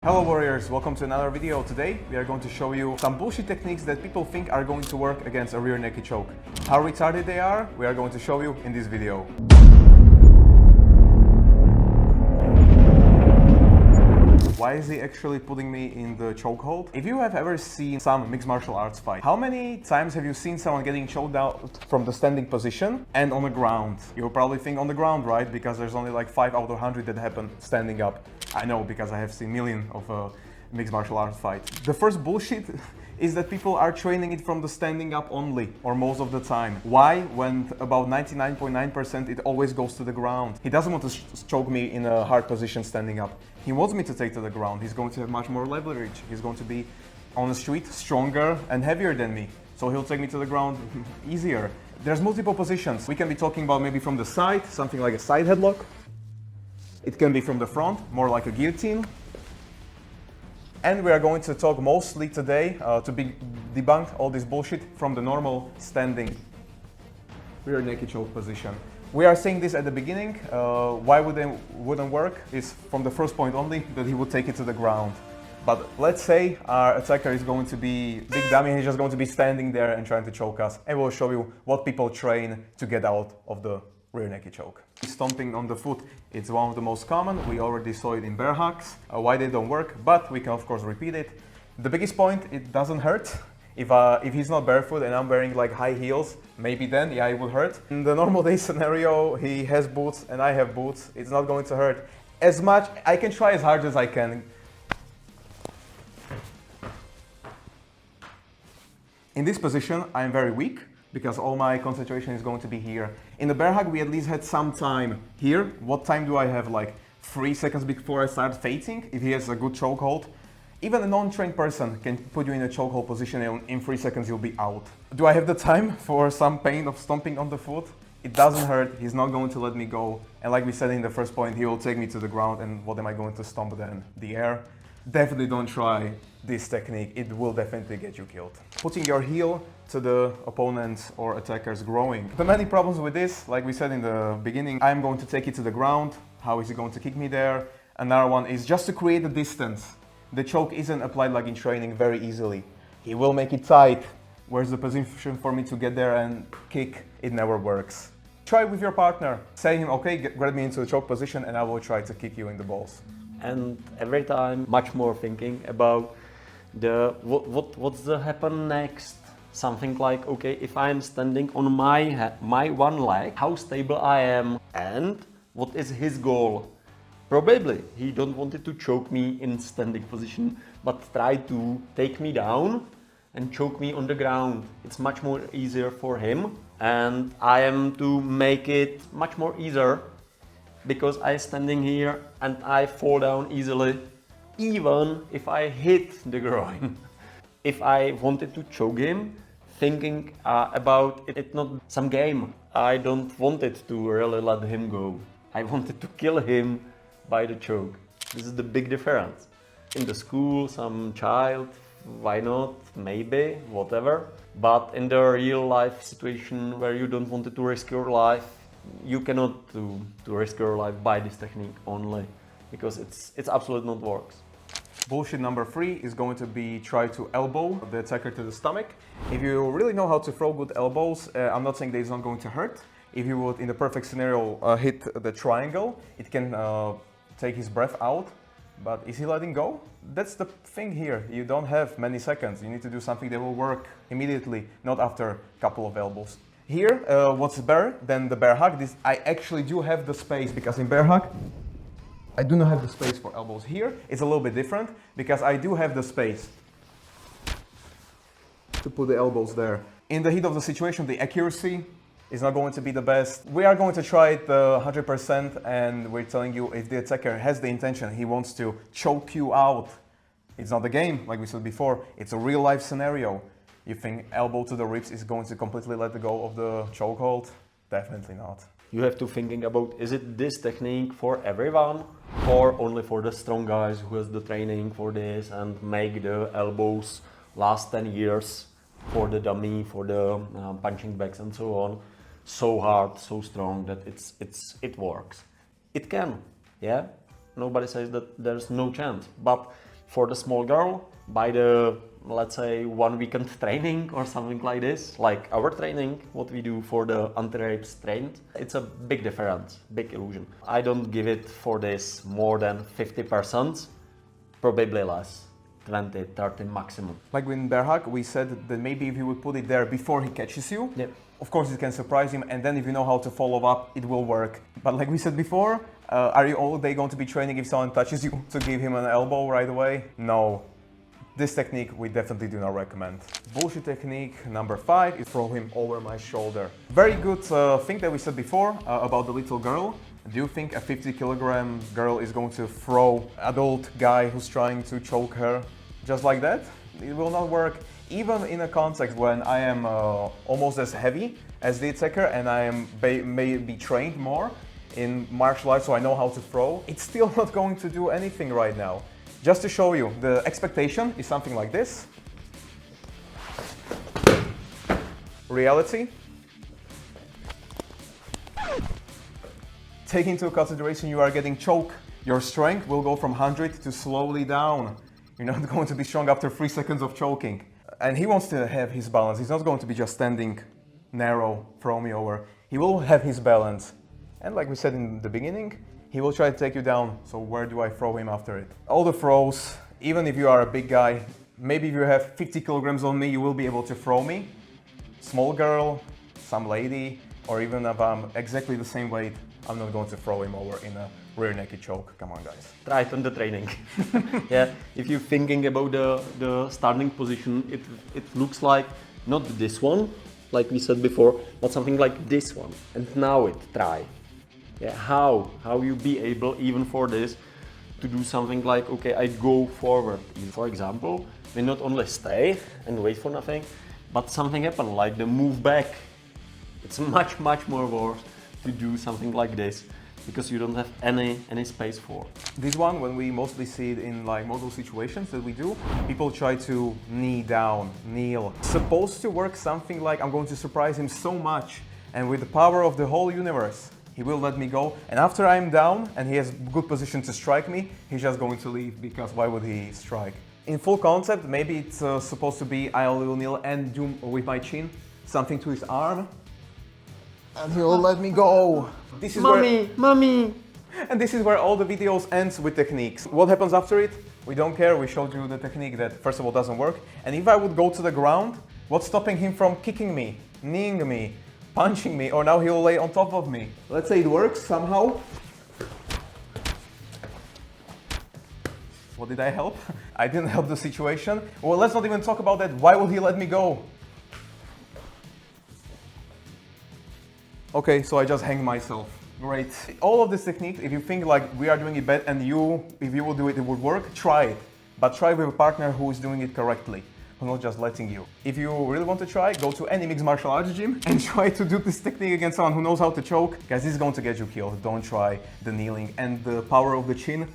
Hello warriors, welcome to another video. Today we are going to show you some bullshit techniques that people think are going to work against a rear naked choke. How retarded they are, we are going to show you in this video. Why is he actually putting me in the chokehold? If you have ever seen some mixed martial arts fight, how many times have you seen someone getting choked out from the standing position and on the ground? You'll probably think on the ground, right? Because there's only like 5 out of 100 that happen standing up. I know, because I have seen millions of mixed martial arts fights. The first bullshit is that people are training it from the standing up only, or most of the time. Why? When about 99.9% it always goes to the ground. He doesn't want to choke me in a hard position standing up. He wants me to take to the ground. He's going to have much more leverage. He's going to be on the street stronger and heavier than me. So he'll take me to the ground easier. There's multiple positions. We can be talking about maybe from the side, something like a side headlock. It can be from the front, more like a guillotine. And we are going to talk mostly today to debunk all this bullshit from the normal standing rear naked choke position. We are saying this at the beginning. Why wouldn't work is from the first point only, that he would take it to the ground. But let's say our attacker is going to be big dummy, he's just going to be standing there and trying to choke us. And we'll show you what people train to get out of the rear naked choke. Stomping on the foot, it's one of the most common. We already saw it in bear hugs, why they don't work, but we can of course repeat it. The biggest point, it doesn't hurt. If he's not barefoot and I'm wearing like high heels, maybe then, yeah, it would hurt. In the normal day scenario, he has boots and I have boots, it's not going to hurt as much. I can try as hard as I can. In this position, I am very weak, because all my concentration is going to be here. In the bear hug, we at least had some time here. What time do I have? Like 3 seconds before I start fainting, if he has a good chokehold. Even a non-trained person can put you in a chokehold position and in 3 seconds you'll be out. Do I have the time for some pain of stomping on the foot? It doesn't hurt, he's not going to let me go. And like we said in the first point, he will take me to the ground, and what am I going to stomp then? The air? Definitely don't try this technique, it will definitely get you killed. Putting your heel to the opponent's or attacker's groin. The many problems with this, like we said in the beginning, I'm going to take it to the ground. How is he going to kick me there? Another one is just to create a distance. The choke isn't applied like in training very easily. He will make it tight. Where's the position for me to get there and kick? It never works. Try with your partner. Say him, okay, grab me into the choke position and I will try to kick you in the balls. And every time much more thinking about what's the happen next. Something like, okay, if I'm standing on my one leg, how stable I am and what is his goal? Probably he don't want it to choke me in standing position, but try to take me down and choke me on the ground. It's much more easier for him, and I am to make it much more easier because I'm standing here and I fall down easily, even if I hit the groin. If I wanted to choke him, thinking about it not some game. I don't want it to really let him go. I wanted to kill him by the choke. This is the big difference. In the school, some child, why not, maybe, whatever. But in the real life situation where you don't want to risk your life, you cannot to risk your life by this technique only, because it's absolutely not works. Bullshit number 3 is going to be try to elbow the attacker to the stomach. If you really know how to throw good elbows, I'm not saying that it's not going to hurt. If you would, in the perfect scenario, hit the triangle, it can take his breath out. But is he letting go? That's the thing here. You don't have many seconds. You need to do something that will work immediately, not after a couple of elbows. Here, what's better than the bear hug? I actually do have the space, because in bear hug, I do not have the space for elbows. Here, it's a little bit different, because I do have the space to put the elbows there. In the heat of the situation, the accuracy is not going to be the best. We are going to try it 100%, and we're telling you, if the attacker has the intention, he wants to choke you out. It's not a game, like we said before, it's a real life scenario. You think elbow to the ribs is going to completely let go of the chokehold? Definitely not. You have to thinking about, is it this technique for everyone or only for the strong guys who has the training for this and make the elbows last 10 years for the dummy, for the punching bags and so on, so hard, so strong that it works. It can, yeah. Nobody says that there's no chance, but For the small girl, by the, let's say, 1 weekend training or something like this, like our training, what we do for the anti-rapes trained, it's a big difference, big illusion. I don't give it for this more than 50%, probably less, 20, 30 maximum. Like in bear hug, we said that maybe if you would put it there before he catches you, Yep. of course it can surprise him, and then if you know how to follow up, it will work. But like we said before, are you all day going to be training if someone touches you to give him an elbow right away? No. This technique we definitely do not recommend. Bullshit technique number 5 is throw him over my shoulder. Very good thing that we said before about the little girl. Do you think a 50-kilogram girl is going to throw adult guy who's trying to choke her just like that? It will not work. Even in a context when I am almost as heavy as the attacker and I am maybe trained more in martial arts, so I know how to throw, it's still not going to do anything right now. Just to show you, the expectation is something like this. Reality. Take into consideration you are getting choked. Your strength will go from 100 to slowly down. You're not going to be strong after 3 seconds of choking. And he wants to have his balance. He's not going to be just standing narrow, throw me over. He will have his balance. And like we said in the beginning, he will try to take you down. So where do I throw him after it? All the throws, even if you are a big guy, maybe if you have 50 kilograms on me, you will be able to throw me. Small girl, some lady, or even if I'm exactly the same weight, I'm not going to throw him over in a rear naked choke. Come on, guys. Try it on the training. Yeah, if you're thinking about the starting position, it looks like not this one, like we said before, but something like this one. And now try. Yeah, how you be able, even for this, to do something like, okay, I go forward. For example, we not only stay and wait for nothing, but something happen, like the move back. It's much more worse to do something like this, because you don't have any space for. This one, when we mostly see it in like model situations that we do, people try to knee down, kneel. It's supposed to work something like I'm going to surprise him so much, and with the power of the whole universe, he will let me go. And after I'm down and he has good position to strike me, he's just going to leave, because why would he strike? In full concept, maybe it's supposed to be I will kneel and do with my chin something to his arm, and he will let me go. This is Mommy! And this is where all the videos ends with techniques. What happens after it? We don't care. We showed you the technique that first of all doesn't work. And if I would go to the ground, what's stopping him from kicking me, kneeing me, punching me, or now he'll lay on top of me? Let's say it works somehow. What did I help? I didn't help the situation. Well, let's not even talk about that. Why would he let me go? Okay, so I just hang myself. Great. All of this technique, if you think like we are doing it bad and if you will do it, it would work, try it. But try with a partner who is doing it correctly, who's not just letting you. If you really want to try, go to any mixed martial arts gym and try to do this technique against someone who knows how to choke. Guys, this is going to get you killed. Don't try the kneeling, and the power of the chin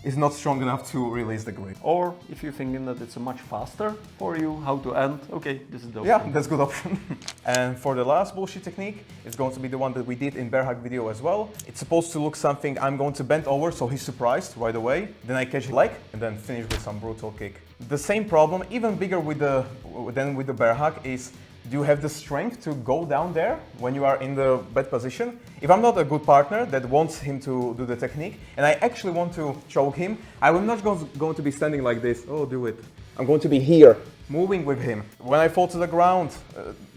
is not strong enough to release the grip. Or if you're thinking that it's much faster for you, how to end, okay, this is the option. Yeah, that's a good option. And for the last bullshit technique, it's going to be the one that we did in bear hug video as well. It's supposed to look something, I'm going to bend over so he's surprised right away, then I catch his leg and then finish with some brutal kick. The same problem, even bigger than with the bear hug, is do you have the strength to go down there when you are in the bad position? If I'm not a good partner that wants him to do the technique and I actually want to choke him, I'm not going to be standing like this. Oh, do it. I'm going to be here, moving with him. When I fall to the ground,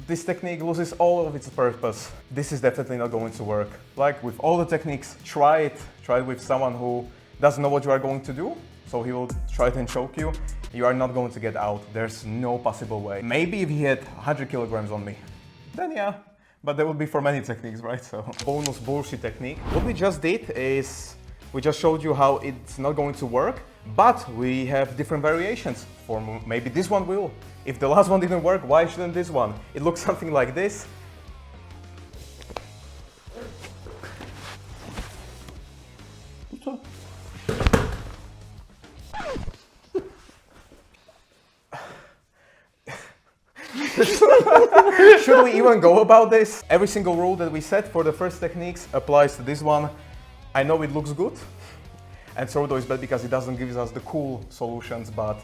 this technique loses all of its purpose. This is definitely not going to work. Like with all the techniques, try it. Try it with someone who doesn't know what you are going to do, so he will try to choke you. You are not going to get out. There's no possible way. Maybe if he had 100 kilograms on me, then yeah. But that would be for many techniques, right? So bonus bullshit technique. What we just did is we just showed you how it's not going to work, but we have different variations. For maybe this one will. If the last one didn't work, why shouldn't this one? It looks something like this. Should we even go about this? Every single rule that we set for the first techniques applies to this one. I know it looks good. And SORUDO is bad because it doesn't give us the cool solutions, but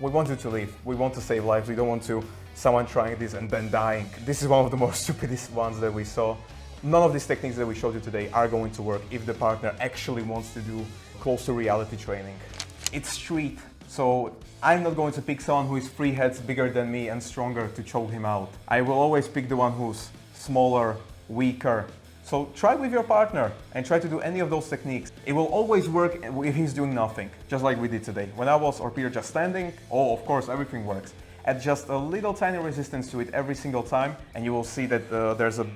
we want you to live. We want to save lives. We don't want someone trying this and then dying. This is one of the most stupidest ones that we saw. None of these techniques that we showed you today are going to work if the partner actually wants to do close to reality training. It's street, so I'm not going to pick someone who is 3 heads bigger than me and stronger to choke him out. I will always pick the one who's smaller, weaker. So try with your partner and try to do any of those techniques. It will always work if he's doing nothing, just like we did today. When I was or Peter just standing, oh, of course, everything works. Add just a little tiny resistance to it every single time, and you will see that there's a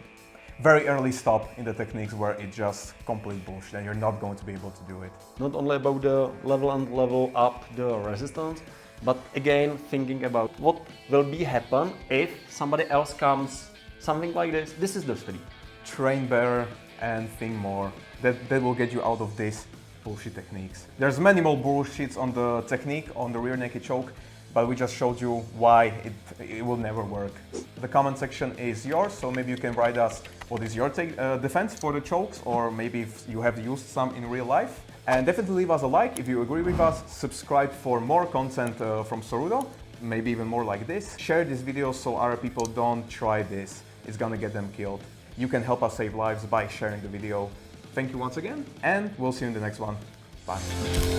very early stop in the techniques where it's just complete bullshit and you're not going to be able to do it. Not only about the level up the resistance, but again thinking about what will be happen if somebody else comes, something like this. This is the 3. Train better and think more. That will get you out of these bullshit techniques. There's many more bullshits on the technique, on the rear naked choke, but we just showed you why it will never work. The comment section is yours, so maybe you can write us what is your defense for the chokes, or maybe if you have used some in real life. And definitely leave us a like if you agree with us, subscribe for more content from SORUDO, maybe even more like this. Share this video so other people don't try this, it's gonna get them killed. You can help us save lives by sharing the video. Thank you once again, and we'll see you in the next one. Bye.